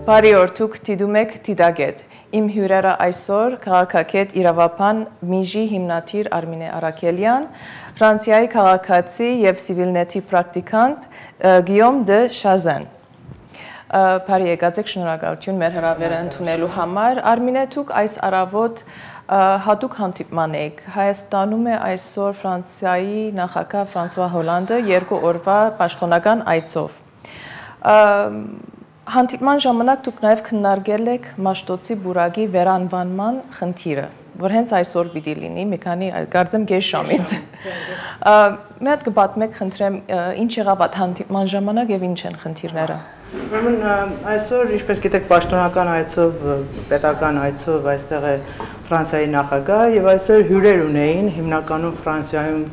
Բարի օր, դուք դիտում եք Դիտագետ։ Իմ հյուրերը այսօր քաղաքագետ իրավաբան Միջի հիմնադիր Արմինե Արաքելյան, Ֆրանսիայի քաղաքացի եւ Civilnet-ի պրակտիկանտ Գիյոմ դե Շազեն։ Բարի եկած եք, շնորհակալություն մեր հրավերը ընդունելու համար։ Արմինե, դուք այս առավոտ հատուկ հանդիպման եք։ Հայաստանում է այսօր Ֆրանսիայի նախագահ Ֆրանսուଆ Հոլանդը 2 օրվա պաշտոնական այցով։ Հանդիպման ժամանակ դուք նաև քննարկել եք Մաշտոցի բուրակի վերանվանման խնդիրը, որ հենց այսօր պիտի լինի, մի քանի կարծեմ կես ժամից։ Մի հատ կպատմեք, խնդրեմ, ինչ եղավ այդ հանդիպման ժամանակ եւ ինչ են խնդիրները։ Ուրեմն այսօր, ինչպես գիտեք, պաշտոնական այցով, պետական այցով այստեղ է Ֆրանսիայի նախագահը եւ այսօր հյուրեր ունեին, հիմնականում Ֆրանսիայում,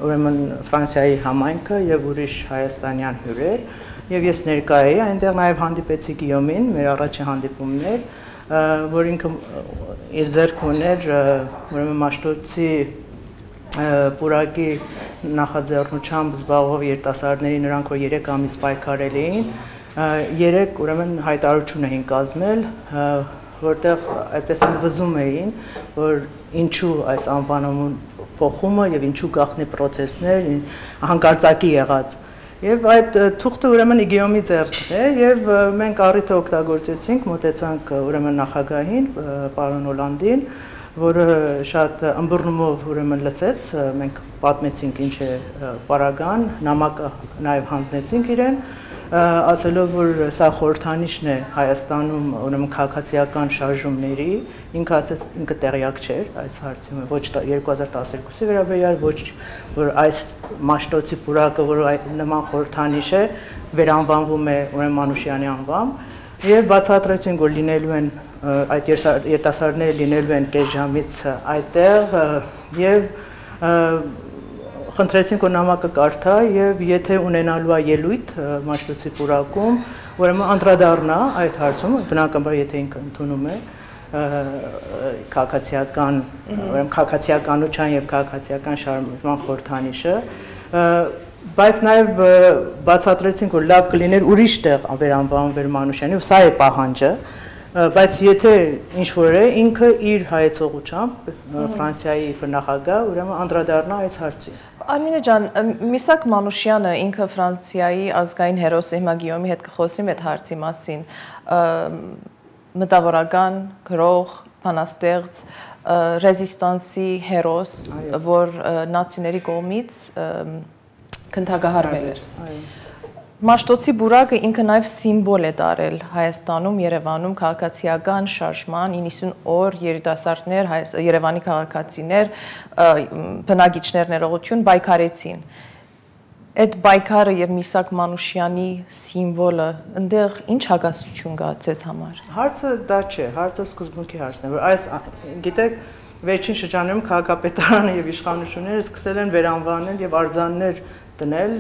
ուրեմն Ֆրանսիայի համայնքը եւ ուրիշ հայաստանյան հյուրեր։ Եվ ես ներկա էի, այնտեղ նաև հանդիպեցի Գիյոմին, մեր առաջին հանդիպումն էր, որ ինքը իր ձեռք ուներ ուրեմն Մաշտոցի բուրակի նախաձեռնությամբ զբաղվող երիտասարդների, նրանք որ 3 ամիս պայքարել էին, 3 ուրեմն հայտարարություն էին կազմել, որտեղ այդպես ընդվզում էին, որ ինչու այս անվանումն փոխումը եւ ինչու գաղտնի process-ներ, հանկարծակի եղած։ Եվ այդ թուղթը ուրեմն Գիյոմի ձեռքն էր եւ մենք առիթը օգտագործեցինք, մոտեցանք ուրեմն նախագահին, պարոն Հոլանդին, որը շատ ըմբռնումով ուրեմն լսեց, մենք պատմեցինք ինչ է պարագան, նամակը նաեւ հանձնեցինք իրեն, ասելով որ սա խորհրդանիշն է Հայաստանում ուրեմն քաղաքացիական շարժումների, ինքը ասեց ինքը տեղյակ չէր այս հարցի, ոչ 2012-ի վերաբերյալ, ոչ որ այս Մաշտոցի բուրակը, որ նման խորհրդանիշ է, վերանվանվում է ուրեմն Մանուշյանի անվամբ եւ բացատրեցին, որ լինելու են այդ երիտասարդները լինելու են կես ժամից այդտեղ եւ խնդրեցինք որ նամակը կարդա եւ եթե ունենալու է ելույթ Մաշտոցի բուրակում, ուրեմն անդրադառնա այդ հարցում, բնականաբար եթե ինքը ընդունում է քաղաքացիական, ուրեմն քաղաքացիականության եւ քաղաքացիական շարժման խորհրդանիշը, բայց նաեւ բացատրեցինք որ լավ կլիներ ուրիշ տեղ վերանվանվեր Մանուշյանի, սա է պահանջը, բայց եթե ինչ որ է ինքը իր հայեցողությամբ Ֆրանսիայի նախագահ ուրեմն անդրադառնա այս հարցին։ Արմինե ջան, Միսակ Մանուշյանը ինքը Ֆրանսիայի ազգային հերոս է, հիմա Գիյոմի հետ կխոսեմ այդ հարցի մասին, մտավորական, գրող, բանաստեղծ, ռեզիստանսի հերոս, որ նացիների կողմից քննադատվել էր։ Մաշտոցի բուրակը ինքը նաև սիմվոլ է դարել Հայաստանում, Երևանում քաղաքացիական շարժման 90 օր երիտասարդներ, Երևանի քաղաքացիներ, բնակիչներ ներողություն պայքարեցին։ Այդ պայքարը եւ Միսակ Մանուշյանի սիմվոլը այնտեղ ինչ հակասություն կա ձեզ համար։ Հարցը դա չէ, հարցը սկզբունքի հարցն է, որ այս գիտեք վերջին շրջանում քաղաքապետարանը եւ իշխանությունները սկսել են վերանվանել եւ արձաններ դնել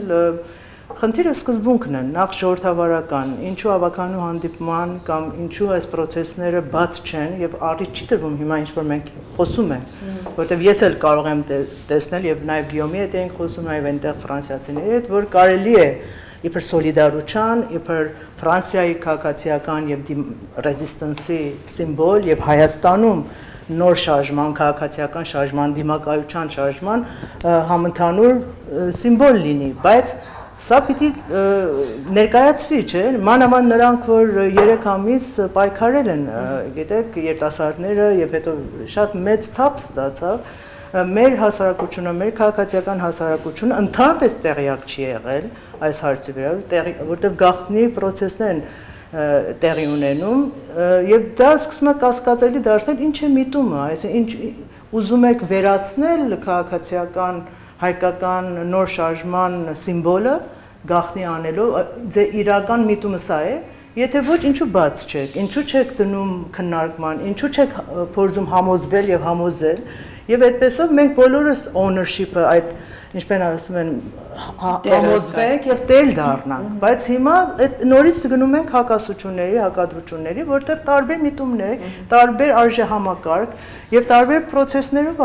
Խնդիրը սկզբունքն է, նախ ժողովրդավարական, ինչու ավականու հանդիպման կամ ինչու այս process-ները բաց չեն եւ առիթ չի տրվում հիմա ինչ որ մենք խոսում ենք, որտեւ ես էլ կարող եմ տեսնել եւ նաեւ Գիյոմի հետ ենք խոսում, նաեւ այնտեղ ֆրանսիացիների հետ, որ կարելի է իբր սոլիդարության, իբր Ֆրանսիայի քաղաքացիական եւ ռեզիստանսի սիմվոլ եւ Հայաստանում նոր շարժման, քաղաքացիական շարժման, դիմակայության շարժման համընդհանուր սիմվոլ լինի, բայց Սա պիտի ներկայացվի, չէ՞, մանավանդ նրանք, որ 3 ամիս պայքարել են, գիտեք, երիտասարդները եւ հետո շատ մեծ թափ ստացավ, մեր հասարակությունը, մեր քաղաքացիական հասարակությունը ընդհանրապես տեղյակ չի եղել այս հարցի վրա, որտեղ գաղտնի process-ներ են տեղի ունենում եւ դա սկսում է կասկածելի դարձնել ինչ է միտումը, այսինքն ինչ ուզում եք վերացնել քաղաքացիական հայկական նոր շարժման սիմվոլը գաղտնի անելով, ձեր իրական միտումը սա է, եթե ոչ ինչու բաց չեք, ինչու չեք դնում քննարկման, ինչու չեք փորձում համոզվել եւ համոզել, եւ այդպեսով մենք բոլորս ownership-ը այդ ինչպես ասում են համոզվենք եւ տեր դառնանք, բայց հիմա այդ նորից գնում ենք հակասությունների, հակադրությունների, որտեղ տարբեր միտումներ, տարբեր արժեհամակարգ եւ տարբեր process-ներով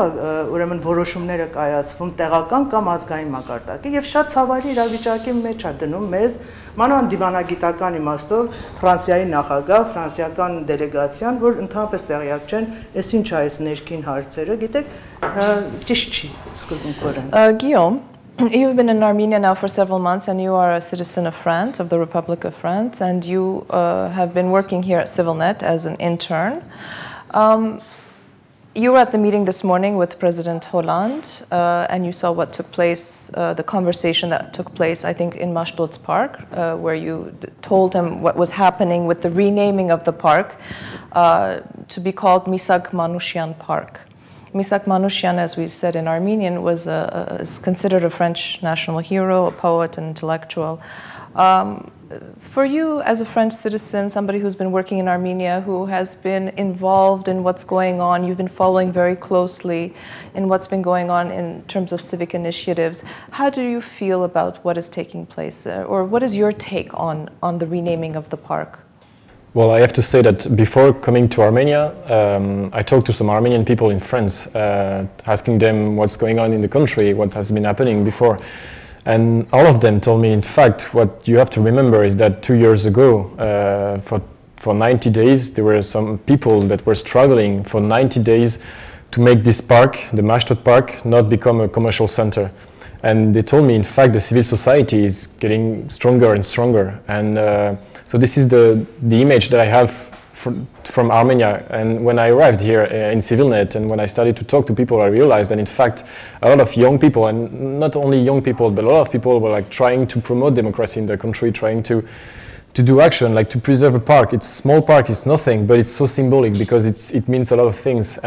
ուրեմն որոշումները կայացվում տեղական կամ ազգային մակարդակի եւ շատ ցավալի իրավիճակի մեջ է դնում մեզ, մանավանդ դիվանագիտական իմաստով Ֆրանսիայի նախագահ, ֆրանսիական դելեգացիան, որ ընդհանրապես տեղյակ չեն, այս ինչ է այս ներքին հարցերը, գիտեք, ճիշտ չի սկզբունքորեն։ Guillaume, you've been in Armenia now for several months and you are a citizen of France, of the Republic of France, and you have been working here at CivilNet as an intern. You were at the meeting this morning with President Hollande and you saw what took place, the conversation that took place, I think, in Mashdod's park, where you told him what was happening with the renaming of the park to be called Misak Manouchian Park. Misak Manouchian, as we said in Armenian, is considered a French national hero, a poet, an intellectual. For you, as a French citizen, somebody who's been working in Armenia, who has been involved in what's going on, you've been following very closely in what's been going on in terms of civic initiatives, how do you feel about what is taking place? Or what is your take on the renaming of the park? Well, I have to say that before coming to Armenia, I talked to some Armenian people in France, asking them what's going on in the country, what has been happening before. And all of them told me, in fact, what you have to remember is that 2 years ago, for 90 days, there were some people that were struggling for 90 days to make this park, the Mashdod Park, not become a commercial center. And they told me, in fact, the civil society is getting stronger and stronger. And so this is the image that I have from Armenia. And when I arrived here in CivilNet and when I started to talk to people, I realized that in fact a lot of young people, and not only young people, but a lot of people were like trying to promote democracy in the country, trying to do action, like to preserve a park. It's a small park, it's nothing, but it's so symbolic because it means a lot of things.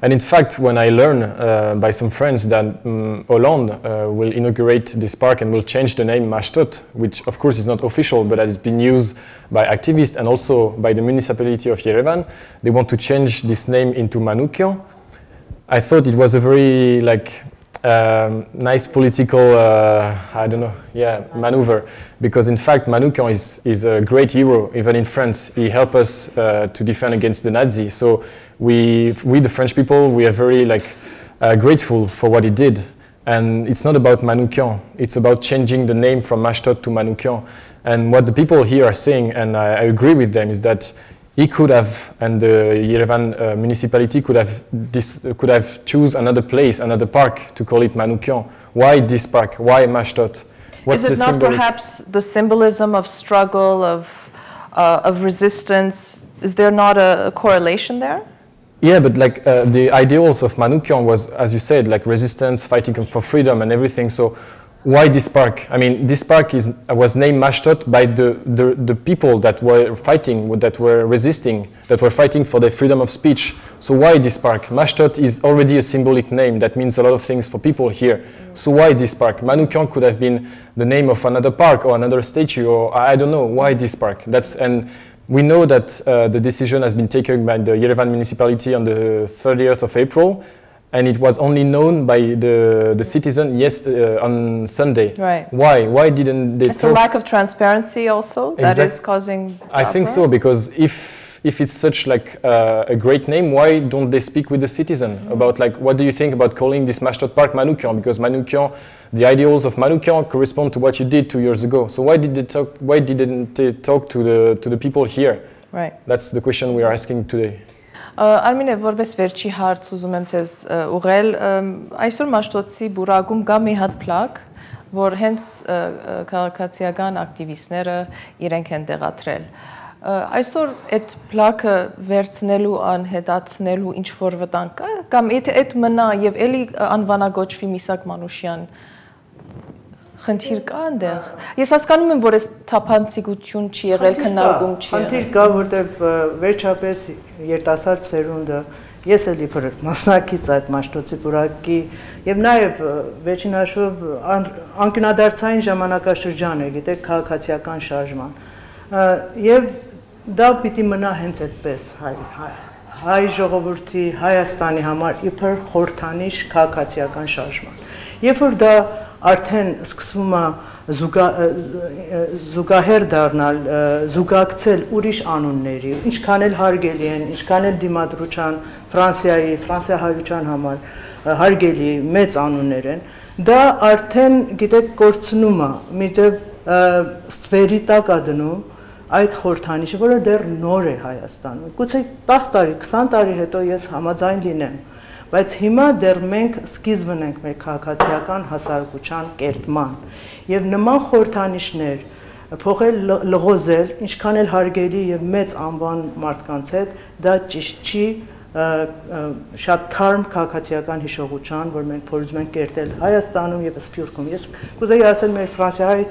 And in fact, when I learned by some friends that Hollande will inaugurate this park and will change the name Mashdod, which of course is not official, but has been used by activists and also by the municipality of Yerevan, they want to change this name into Manouchian. I thought it was a very nice political, I don't know, maneuver, because in fact Manouchian is a great hero, even in France. He helped us to defend against the Nazis. So we the French people, we are very grateful for what he did. And it's not about Manouchian, it's about changing the name from Mashdod to Manouchian. And what the people here are saying, and I agree with them, is that he could have, and the Yerevan municipality could have choose another place, another park to call it Manouchian. Why this park? Why Mashdod? Is it not perhaps the symbolism of struggle, of resistance? Is there not a correlation there? Yeah, but the ideals of Manouchian was, as you said, like resistance, fighting for freedom and everything. So why this park? I mean, this park was named Mashdod by the people that were fighting, that were resisting, that were fighting for their freedom of speech. So why this park? Mashdod is already a symbolic name that means a lot of things for people here. So why this park? Manouchian could have been the name of another park or another statue, or I don't know. Why this park? And we know that the decision has been taken by the Yerevan municipality on the 30th of April. And it was only known by the citizen on Sunday. Right. Why? Why didn't they talk? It's a lack of transparency also that is causing the I think so, because if it's such a great name, why don't they speak with the citizen about what do you think about calling this Mashdod Park Manouchian? Because Manouchian, the ideals of Manouchian correspond to what you did 2 years ago. So why did they talk? Why didn't they talk to the people here? Right. That's the question we are asking today. Արմինե, որպես վերջի հարց ուզում եմ ձեզ ուղղել, այսօր Մաշտոցի բուրագում կա մի հատ պլակ, որ հենց քաղաքացիական ակտիվիստները իրենք են տեղադրել։ Այսօր այդ պլակը վերցնելու, անհետացնելու ինչ որ վտանգ կա, կամ եթե այդ մնա եւ էլի անվանագոչվի Միսակ Մանուշյան, խնդիր կա այնտեղ։ Ես հասկանում եմ, որ այս թափանցիկություն չի եղել, քննարկում չի եղել։ Խնդիր կա, որտեղ վերջապես երիտասարդ սերունդը, ես էլ իբր մասնակից այդ Մաշտոցի բուրակի եւ նաեւ վերջին հաշվով անկյունադարձային ժամանակաշրջան է, գիտեք, քաղաքացիական շարժման։ Եվ դա պիտի մնա հենց այդպես հայ ժողովրդի Հայաստանի համար իբր խորհրդանիշ քաղաքացիական շարժման։ Երբ որ դա արդեն սկսվում է զուգահեռ դառնալ, զուգակցել ուրիշ անունների, ինչքան էլ հարգելի են, ինչքան էլ դիմադրության ֆրանսիահայության համար հարգելի մեծ անուններ են, դա արդեն գիտեք կորցնում է, միտև ստվերի տակ է դնում այդ խորհրդանիշը, որը դեռ նոր է Հայաստանում։ Գուցե 10 տարի, 20 տարի հետո ես համաձայն լինեմ, բայց հիմա դեռ մենք սկիզբն ենք մեր քաղաքացիական հասարակության կերտման եւ նման խորհրդանիշներ փոխել լղոզել, ինչքան էլ հարգելի եւ մեծ անվան մարդկանց հետ, դա ճիշտ չի շատ թարմ քաղաքացիական հիշողության, որ մենք փորձում ենք կերտել Հայաստանում եւ Սփյուռքում։ Ես կուզեի ասել մեր Ֆրանսիայի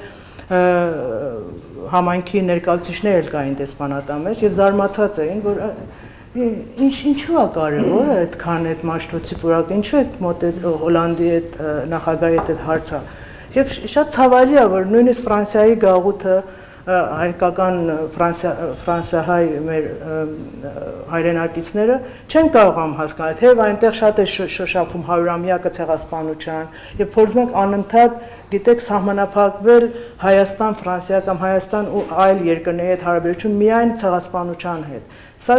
համայնքի ներկայացուցիչներ էլ կային դեսպանատան մեջ եւ զարմացած էին, որ ինչու է կարևոր այդքան այդ մաշտոցի պուրակը, ինչու է մոտ Հոլանդի այդ նախագահի այդ հարցը։ Եվ շատ ցավալի է, որ նույնիսկ Ֆրանսիայի գաղութը հայկական ֆրանսիահայ մեր հայրենակիցները չեն կարողանում հասկանալ, թե այնտեղ շատ է շոշափում 100-ամյակը ցեղասպանության եւ փորձում ենք անընդհատ, գիտեք, սահմանափակվել Հայաստան, Ֆրանսիա կամ Հայաստան ու այլ երկրների հետ հարաբերություն միայն ցեղասպանության հետ։ Սա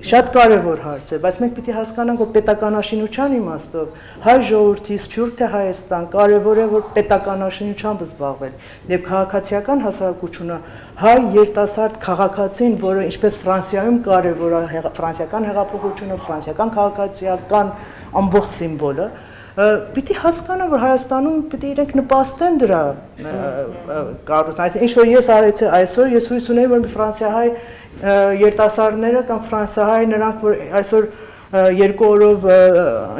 շատ կարևոր հարց է, բայց մենք պիտի հասկանանք, որ պետականաշինության իմաստով հայ ժողովրդի Սփյուռք թե Հայաստան կարևոր է, որ պետականաշինությամբ զբաղվել եւ քաղաքացիական հասարակությունը հայ երիտասարդ քաղաքացին, որը ինչպես Ֆրանսիայում կարևոր է ֆրանսիական հեղափոխությունը, ֆրանսիական քաղաքացիական ամբողջ սիմվոլը, պիտի հասկանա, որ Հայաստանում պիտի իրենք նպաստեն դրա կառուցման։ Ինչ որ ես արեցի այսօր, ես հույս ունեի, որ ֆրանսիահայ երիտասարդները կամ ֆրանսիահայ նրանք, որ այսօր 2 օրով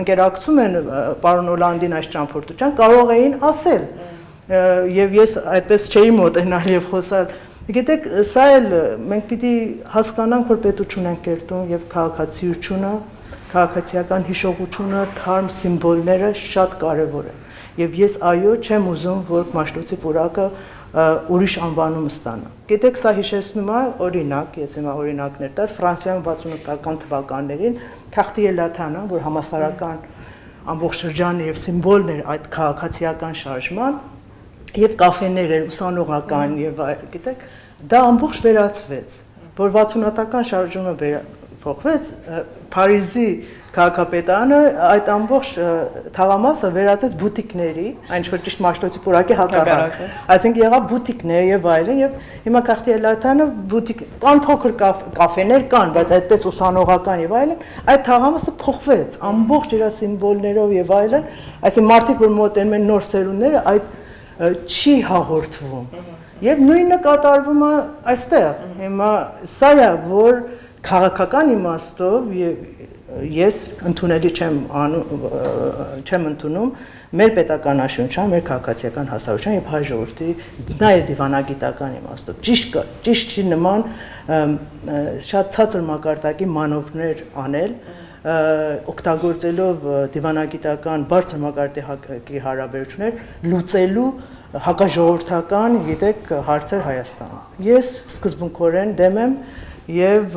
ընկերակցում են պարոն Հոլանդին այս ճամփորդության, կարող էին ասել։ Եվ ես այդպես չէի մոտենալ եւ խոսալ։ Գիտեք, սա էլ մենք պիտի հասկանանք, որ պետություն ենք կերտում եւ քաղաքացիությունը, քաղաքացիական հիշողությունը, թարմ սիմվոլները շատ կարևոր են։ Եվ ես այո չեմ ուզում, որ մաշտոցի պուրակը ուրիշ անվանում ստանա։ Գիտեք, սա հիշեցնում է օրինակ, ես հիմա օրինակներ տար, Ֆրանսիայում 68-ական թվականներին Քախտի Էլաթանը, որ համասարական ամբողջ շրջանը եւ սիմվոլն էր այդ քաղաքացիական շարժման, եւ կաֆեներ էր ուսանողական եւ գիտեք, դա ամբողջ վերացվեց, որ 60-ական շարժումը փոխվեց, Փարիզի քաղաքապետարանը այդ ամբողջ թաղամասը վերածեց բուտիկների, այն որ ճիշտ մաշտոցի պուրակի հակառակ։ Այսինքն եղավ բուտիկներ եւ այլն, եւ հիմա Քախտի Էլաթանը բուտիկ կան փոքր կաֆեներ կան, բայց այդպես ուսանողական եւ այլն, այդ թաղամասը փոխվեց ամբողջ իր սիմվոլներով եւ այլն, այսինքն մարդիկ որ մոտենում են նոր սերունդները, այդ չի հաղորդվում։ Եվ նույնը կատարվում է այստեղ։ Հիմա սա է, որ քաղաքական իմաստով ես ընդունելի չեմ ընդունում մեր պետականաշինության, մեր քաղաքացիական հասարակության եւ հայ ժողովրդի նաեւ դիվանագիտական իմաստով։ Ճիշտ չի նման շատ ցածր մակարդակի մանևրներ անել, օգտագործելով դիվանագիտական բարձր մակարդակի հարաբերություններ լուծելու հակաժողովրդական, գիտեք, հարցեր Հայաստանում։ Ես սկզբունքորեն դեմ եմ եւ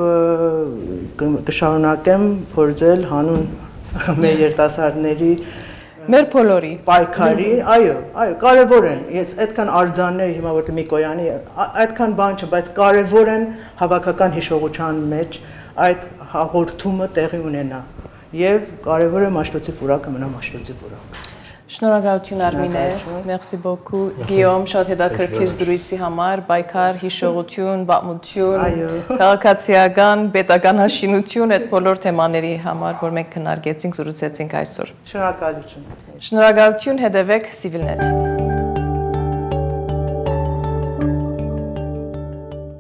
կշարունակեմ փորձել հանուն մեր երիտասարդների մեր բոլորի պայքարի, այո, կարևոր են։ Ես այդքան արձաններ հիմա որտե Միկոյանի այդքան բան չէ, բայց կարևոր են հավաքական հիշողության մեջ այդ հաղորդումը տեղի ունենա եւ կարևոր է մաշտոցի պուրակը մնա մաշտոցի պուրակ։ Շնորհակալություն Արմինե, merci beaucoup Գիոմ, շատ հետաքրքիր զրույցի համար, պայքար, հիշողություն, պատմություն, քաղաքացիական, պետականաշինություն, այդ բոլոր թեմաների համար, որ մենք քննարկեցինք, զրուցեցինք այսօր։ Շնորհակալություն։ Շնորհակալություն, հետևեք Civilnet-ին։